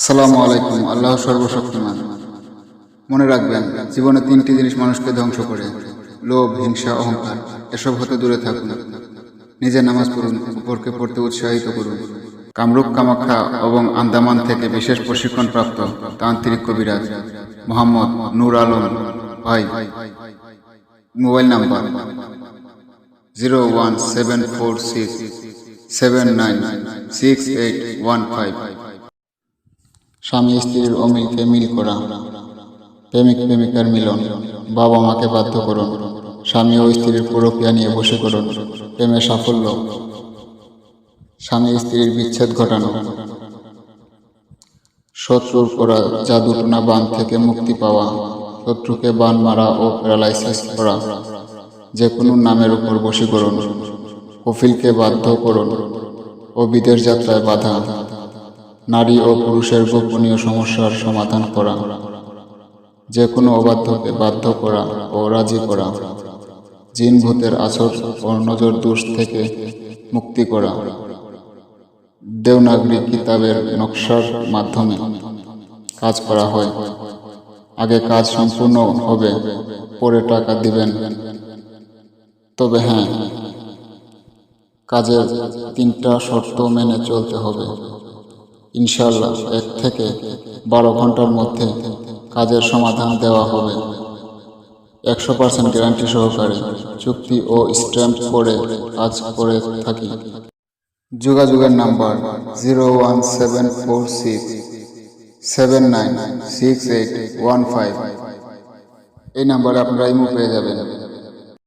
আসসালামু আলাইকুম। আল্লাহ সর্বশক্তিমান। মনে রাখবেন, জীবনে তিনটি জিনিস মানুষকে ধ্বংস করে: লোভ, হিংসা, অহংকার। এসব হতে দূরে থাকুন। নিজে নামাজ পড়ুন, অপরকে পড়তে উৎসাহিত করুন। কামরূপ কামাখ্যা এবং আন্দামান থেকে বিশেষ প্রশিক্ষণপ্রাপ্ত তান্ত্রিক কবিরাজ মোহাম্মদ নূর আলম ভাই। Mobile number 01746796815। স্বামী স্ত্রীর অমিলকে মিল করা, প্রেমিক প্রেমিকার মিলন, বাবা মাকে বাধ্য করুন, স্বামী ও স্ত্রীর প্রক্রিয়া নিয়ে বসে করুন, প্রেমে সাফল্য, স্বামী স্ত্রীর বিচ্ছেদ ঘটানো, শত্রুর করা জাদুটোনা বান থেকে মুক্তি পাওয়া, শত্রুকে বান মারা ও প্যারালাইসিস করা, যে কোনো নামের উপর বশীকরণ, কফিলকে বাধ্য করুন ও বিদেশ যাত্রায় বাধা, নারী ও পুরুষের গোপনীয় সমস্যার সমাধান করা, যে কোনো অবাধ্যকে বাধ্য করা ও রাজি করা, জিন ভূতের আছর ও নজর দোষ থেকে মুক্তি করা, দেওনাগরী কিতাবের নকশার মাধ্যমে কাজ করা হয়। আগে কাজ সম্পূর্ণ হবে, পরে টাকা দিবেন। তবে হ্যাঁ, কাজের 3টা শর্ত মেনে চলতে হবে। ইনশাআল্লাহ 1 থেকে 12 ঘন্টার মধ্যে কাজের সমাধান দেওয়া হবে। 100% গ্যারান্টি সহকারে চুক্তি ও স্ট্যাম্প করে কাজ করে থাকি। যোগাযোগের নাম্বার 01746796815। এই নাম্বারে আপনারা ইমো পেয়ে যাবেন।